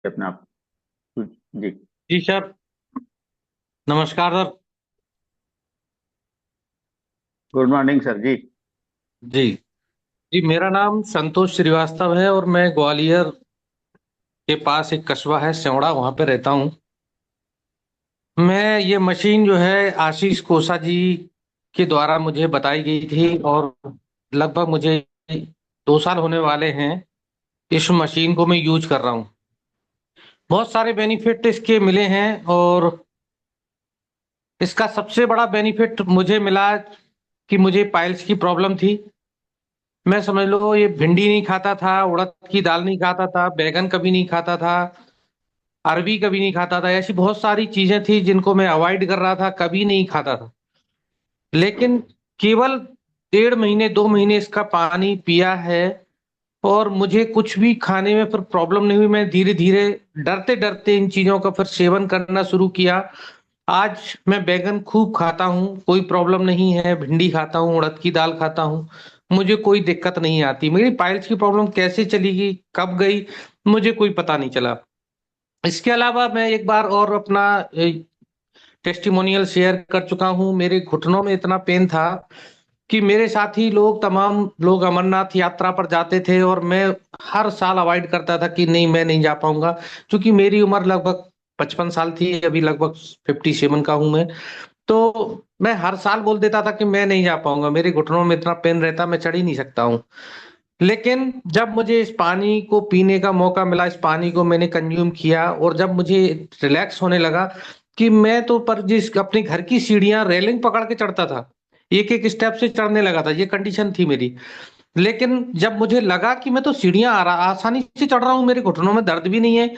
अपने आप। जी। जी सर। नमस्कार सर। गुड मॉर्निंग सर जी। जी। जी, मेरा नाम संतोष श्रीवास्तव है और मैं ग्वालियर के पास एक कस्बा है सेवड़ा, वहां पे रहता हूँ। मैं ये मशीन जो है आशीष कोसा जी के द्वारा मुझे बताई गई थी, और लगभग मुझे 2 साल होने वाले हैं इस मशीन को मैं यूज कर रहा हूँ। बहुत सारे बेनिफिट इसके मिले हैं, और इसका सबसे बड़ा बेनिफिट मुझे मिला कि मुझे पाइल्स की प्रॉब्लम थी। मैं समझ लो ये भिंडी नहीं खाता था, उड़द की दाल नहीं खाता था, बैगन कभी नहीं खाता था, अरबी कभी नहीं खाता था। ऐसी बहुत सारी चीजें थी जिनको मैं अवॉइड कर रहा था, कभी नहीं खाता था। लेकिन केवल 1.5 महीने 2 महीने इसका पानी पिया है, और मुझे कुछ भी खाने में फिर प्रॉब्लम नहीं हुई। मैं धीरे धीरे डरते डरते इन चीजों का फिर सेवन करना शुरू किया। आज मैं बैगन खूब खाता हूँ, कोई प्रॉब्लम नहीं है। भिंडी खाता हूँ, उड़द की दाल खाता हूँ, मुझे कोई दिक्कत नहीं आती। मेरी पाइल्स की प्रॉब्लम कैसे चली गई, कब गई, मुझे कोई पता नहीं चला। इसके अलावा मैं एक बार और अपना टेस्टिमोनियल शेयर कर चुका हूँ। मेरे घुटनों में इतना पेन था कि मेरे साथी लोग, तमाम लोग अमरनाथ यात्रा पर जाते थे, और मैं हर साल अवॉइड करता था कि नहीं, मैं नहीं जा पाऊंगा। क्योंकि मेरी उम्र लगभग 55 साल थी, अभी लगभग 57 का हूं मैं। तो मैं हर साल बोल देता था कि मैं नहीं जा पाऊंगा, मेरे घुटनों में इतना पेन रहता, मैं चढ़ ही नहीं सकता हूँ। लेकिन जब मुझे इस पानी को पीने का मौका मिला, इस पानी को मैंने कंज्यूम किया, और जब मुझे रिलैक्स होने लगा कि मैं तो पर जिस अपने घर की सीढ़ियां रेलिंग पकड़ के चढ़ता था, एक एक स्टेप से चढ़ने लगा था, ये कंडीशन थी मेरी। लेकिन जब मुझे लगा कि मैं तो सीढ़ियां आसानी से चढ़ रहा हूँ, मेरे घुटनों में दर्द भी नहीं है,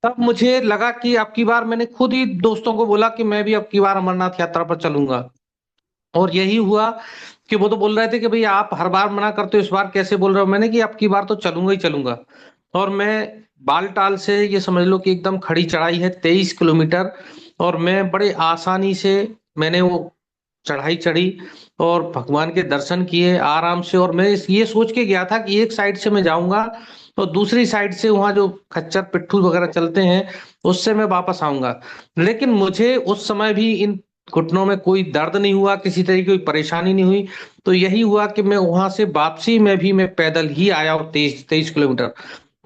तब मुझे लगा कि अब की बार मैंने खुद ही दोस्तों को बोला कि मैं भी अब की बार अमरनाथ यात्रा पर चलूंगा। और यही हुआ कि वो तो बोल रहे थे कि भाई आप हर बार मना करते हो, इस बार कैसे बोल रहे हो। मैंने कि अब की बार तो चलूंगा ही चलूंगा। और मैं बालटाल से, ये समझ लो कि एकदम खड़ी चढ़ाई है 23 किलोमीटर, और मैं बड़े आसानी से मैंने वो चढ़ाई चढ़ी, और भगवान के दर्शन किए आराम से। और मैं ये सोच के गया था कि एक साइड से मैं जाऊंगा, और दूसरी साइड से वहां जो खच्चर पिट्ठू वगैरह चलते हैं उससे मैं वापस आऊंगा। लेकिन मुझे उस समय भी इन घुटनों में कोई दर्द नहीं हुआ, किसी तरह की कोई परेशानी नहीं हुई। तो यही हुआ कि मैं वहां से वापसी में भी मैं पैदल ही आया हूँ, 23 23 किलोमीटर।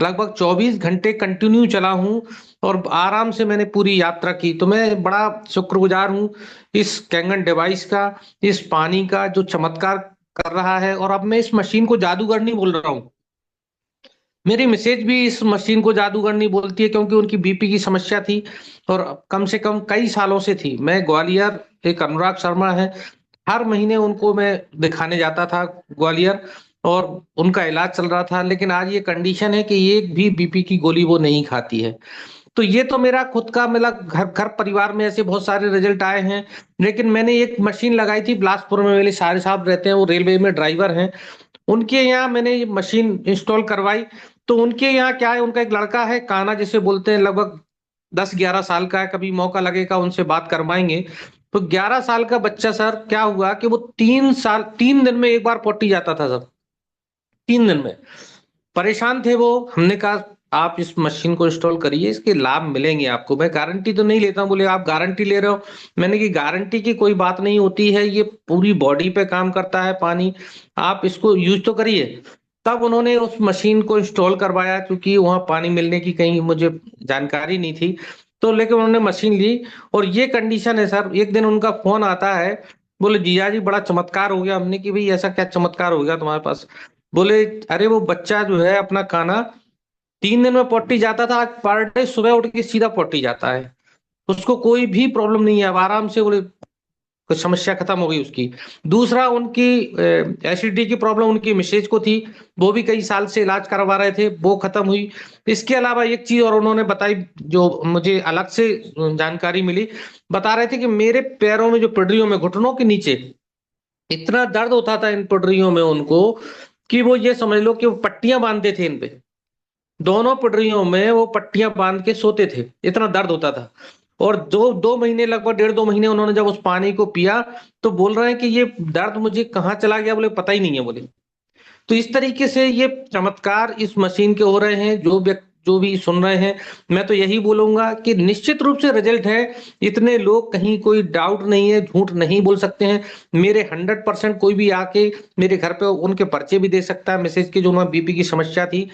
लगभग 24 घंटे कंटिन्यू चला हूँ, और आराम से मैंने पूरी यात्रा की। तो मैं बड़ा शुक्रगुजार हूँ इस कैंगन डिवाइस का, इस पानी का जो चमत्कार कर रहा है। और अब मैं इस मशीन को जादूगर नहीं बोल रहा हूँ, मेरी मिसेज भी इस मशीन को जादूगर नहीं बोलती है, क्योंकि उनकी बीपी की समस्या थी, और कम से कम कई सालों से थी। मैं ग्वालियर, एक अनुराग शर्मा है, हर महीने उनको मैं दिखाने जाता था ग्वालियर, और उनका इलाज चल रहा था। लेकिन आज ये कंडीशन है कि एक भी बीपी की गोली वो नहीं खाती है। तो ये तो मेरा खुद का, मेरा घर घर परिवार में ऐसे बहुत सारे रिजल्ट आए हैं। लेकिन मैंने एक मशीन लगाई थी बिलासपुर में, मेरे सारे साहब रहते हैं, वो रेलवे में ड्राइवर हैं, उनके यहाँ मैंने ये मशीन इंस्टॉल करवाई। तो उनके यहाँ क्या है, उनका एक लड़का है, काना जिसे बोलते हैं, लगभग 10 11 साल का है। कभी मौका लगेगा उनसे बात करवाएंगे। तो 11 साल का बच्चा सर, क्या हुआ कि वो 3 साल 3 दिन में एक बार पोटी जाता था सर, 3 दिन में। परेशान थे वो। हमने कहा आप इस मशीन को इंस्टॉल करिए, इसके लाभ मिलेंगे आपको। मैं गारंटी तो नहीं लेता हूँ। बोले आप गारंटी ले रहे हो। मैंने की गारंटी की कोई बात नहीं होती है, ये पूरी बॉडी पे काम करता है पानी, आप इसको यूज तो करिए। तब उन्होंने उस मशीन को इंस्टॉल करवाया, क्योंकि वहां पानी मिलने की कहीं मुझे जानकारी नहीं थी। तो लेकिन उन्होंने मशीन ली। और ये कंडीशन है सर, एक दिन उनका फोन आता है, बोले जीजा जी बड़ा चमत्कार हो गया। हमने कि भाई ऐसा क्या चमत्कार हो गया तुम्हारे पास। बोले अरे वो बच्चा जो है अपना काना, 3 दिन में पॉटी जाता था, आज पर डे सुबह उठ के सीधा पॉटी जाता है, उसको कोई भी प्रॉब्लम नहीं है। अब आराम से, बोले कुछ समस्या खत्म हो गई उसकी। दूसरा, उनकी एसिडिटी की प्रॉब्लम उनकी मिसेज को थी, वो भी कई साल से इलाज करवा रहे थे, वो खत्म हुई। इसके अलावा एक चीज और उन्होंने बताई, जो मुझे अलग से जानकारी मिली। बता रहे थे कि मेरे पैरों में, जो पटरियों में, घुटनों के नीचे इतना दर्द होता था इन पटरियों में उनको, कि वो ये समझ लो कि वो पट्टियां बांधते थे इन पे, दोनों पटरियों में वो पट्टियां बांध के सोते थे, इतना दर्द होता था। और दो 2 महीने, लगभग 1.5 2 महीने उन्होंने जब उस पानी को पिया, तो बोल रहे हैं कि ये दर्द मुझे कहाँ चला गया, बोले पता ही नहीं है बोले। तो इस तरीके से ये चमत्कार इस मशीन के हो रहे हैं। जो भी सुन रहे हैं, मैं तो यही बोलूंगा कि निश्चित रूप से रिजल्ट है। इतने लोग, कहीं कोई डाउट नहीं है, झूठ नहीं बोल सकते हैं। मेरे 100% कोई भी आके मेरे घर पे उनके पर्चे भी दे सकता है, मैसेज की, जो उन्हें बीपी की समस्या थी।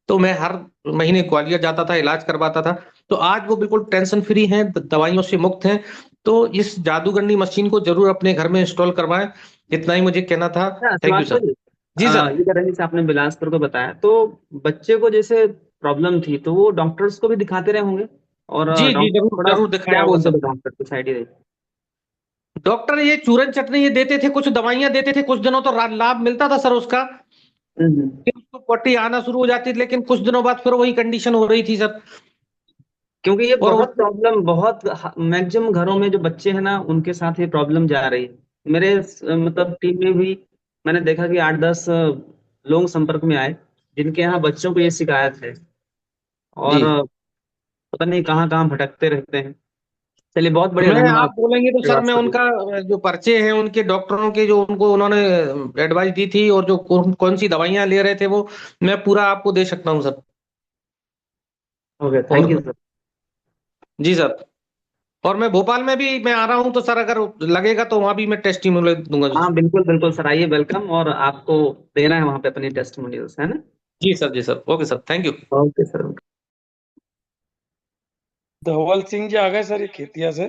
तो मैं हर महीने ग्वालियर जाता था, इलाज करवाता था। तो आज वो बिल्कुल टेंशन फ्री हैं, दवाइयों से मुक्त हैं। तो इस जादूगरनी मशीन को जरूर अपने घर में इंस्टॉल करवाएं। इतना ही मुझे कहना था। अच्छा थैंक यू श्रीवास्तव सर। जी, जी सर। ये कह रहे हैं जैसे आपने बिलासपुर को बताया, तो बच्चे को जैसे प्रॉब्लम थी तो वो डॉक्टर्स को भी दिखाते रहे होंगे, और जी जी, डॉक्टर जरूर थोड़ा जरूर दिखाया क्या होगा बोलते सर। थे, डॉक्टर कुछ आइडिया? डॉक्टर ये चूरन चटनी ये देते थे, कुछ दवाइयां देते थे, कुछ दिनों तो लाभ मिलता था सर उसका, हम्म। फिर उसको पट्टी आना शुरू हो जाती थी, लेकिन कुछ दिनों बाद फिर वही कंडीशन हो रही थी सर। क्योंकि ये और बहुत वो प्रॉब्लम, बहुत मैक्सिमम घरों में जो बच्चे हैं ना उनके साथ ये प्रॉब्लम जा रही है। मेरे मतलब टीम में भी मैंने देखा कि 8-10 लोग संपर्क में आए जिनके यहाँ बच्चों को ये शिकायत है, जी, और पता नहीं कहाँ कहाँ भटकते रहते हैं। चलिए, बहुत तो बढ़िया, मैं, आप धन्यवाद बोलेंगे तो सर मैं श्रीवास्तव जी। उनका जो पर्चे हैं उनके डॉक्टरों के, जो उनको उन्होंने एडवाइस दी थी, और जो कौन कौन सी दवाइयां ले रहे थे, वो मैं पूरा आपको दे सकता हूँ सर। ओके, थैंक यू और सर। जी सर। और मैं भोपाल में भी मैं आ रहा हूँ, तो सर अगर लगेगा तो वहां भी मैं टेस्टिमोनियल दूंगा जी। हाँ बिल्कुल बिल्कुल सर, आइए, वेलकम, और आपको देना है वहाँ पे अपनी टेस्टिमोनियल्स, है ना? जी सर, जी sir, okay sir, thank you. Okay sir. Dhaval Singh ji आ गए सर, ये खेतिया से।